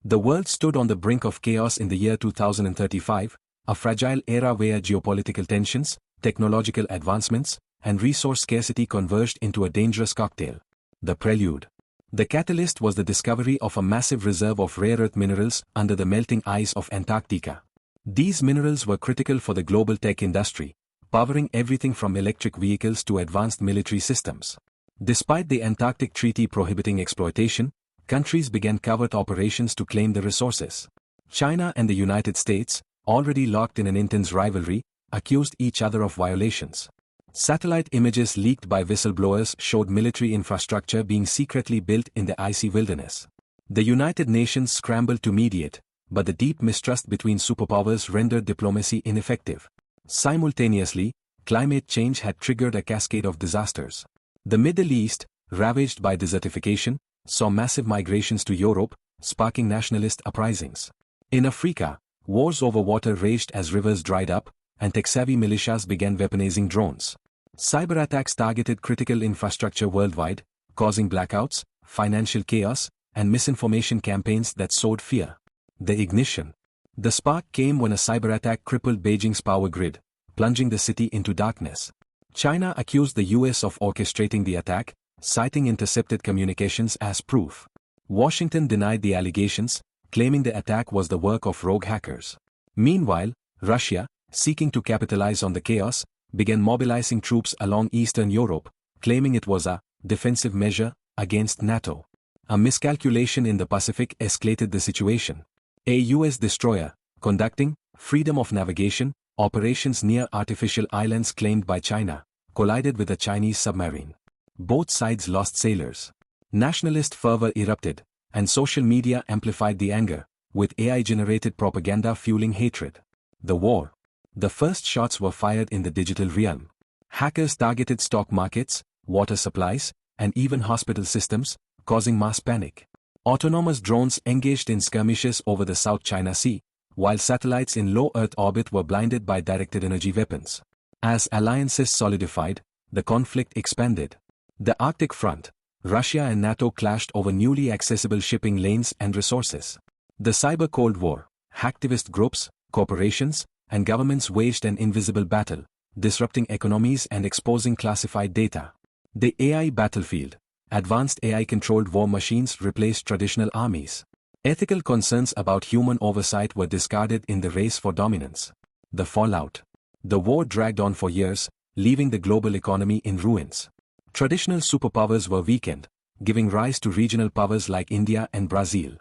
The world stood on the brink of chaos in the year 2035, a fragile era where geopolitical tensions, technological advancements, and resource scarcity converged into a dangerous cocktail. The Prelude. The catalyst was the discovery of a massive reserve of rare earth minerals under the melting ice of Antarctica. These minerals were critical for the global tech industry, powering everything from electric vehicles to advanced military systems. Despite the Antarctic Treaty prohibiting exploitation, countries began covert operations to claim the resources. China and the United States, already locked in an intense rivalry, accused each other of violations. Satellite images leaked by whistleblowers showed military infrastructure being secretly built in the icy wilderness. The United Nations scrambled to mediate, but the deep mistrust between superpowers rendered diplomacy ineffective. Simultaneously, climate change had triggered a cascade of disasters. The Middle East, ravaged by desertification, saw massive migrations to Europe, sparking nationalist uprisings. In Africa, wars over water raged as rivers dried up, and tech-savvy militias began weaponizing drones. Cyberattacks targeted critical infrastructure worldwide, causing blackouts, financial chaos, and misinformation campaigns that sowed fear. The ignition. The spark came when a cyberattack crippled Beijing's power grid, plunging the city into darkness. China accused the US of orchestrating the attack, citing intercepted communications as proof. Washington denied the allegations, claiming the attack was the work of rogue hackers. Meanwhile, Russia, seeking to capitalize on the chaos, began mobilizing troops along Eastern Europe, claiming it was a defensive measure against NATO. A miscalculation in the Pacific escalated the situation. A US destroyer, conducting freedom of navigation operations near artificial islands claimed by China, collided with a Chinese submarine. Both sides lost sailors. Nationalist fervor erupted, and social media amplified the anger, with AI-generated propaganda fueling hatred. The war. The first shots were fired in the digital realm. Hackers targeted stock markets, water supplies, and even hospital systems, causing mass panic. Autonomous drones engaged in skirmishes over the South China Sea, while satellites in low Earth orbit were blinded by directed energy weapons. As alliances solidified, the conflict expanded. The Arctic front. Russia and NATO clashed over newly accessible shipping lanes and resources. The Cyber Cold War. Hacktivist groups, corporations, and governments waged an invisible battle, disrupting economies and exposing classified data. The AI battlefield. Advanced AI-controlled war machines replaced traditional armies. Ethical concerns about human oversight were discarded in the race for dominance. The fallout. The war dragged on for years, leaving the global economy in ruins. Traditional superpowers were weakened, giving rise to regional powers like India and Brazil.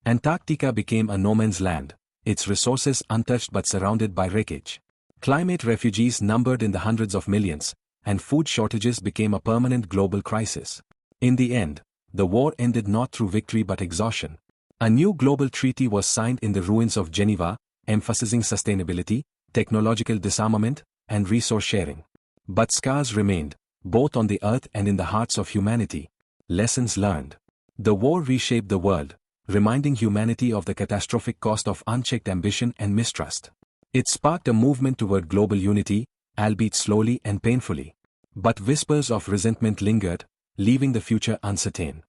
Antarctica became a no-man's land, its resources untouched but surrounded by wreckage. Climate refugees numbered in the hundreds of millions, and food shortages became a permanent global crisis. In the end, the war ended not through victory but exhaustion. A new global treaty was signed in the ruins of Geneva, emphasizing sustainability, technological disarmament, and resource sharing. But scars remained, both on the earth and in the hearts of humanity. Lessons learned. The war reshaped the world, reminding humanity of the catastrophic cost of unchecked ambition and mistrust. It sparked a movement toward global unity, albeit slowly and painfully. But whispers of resentment lingered, leaving the future uncertain.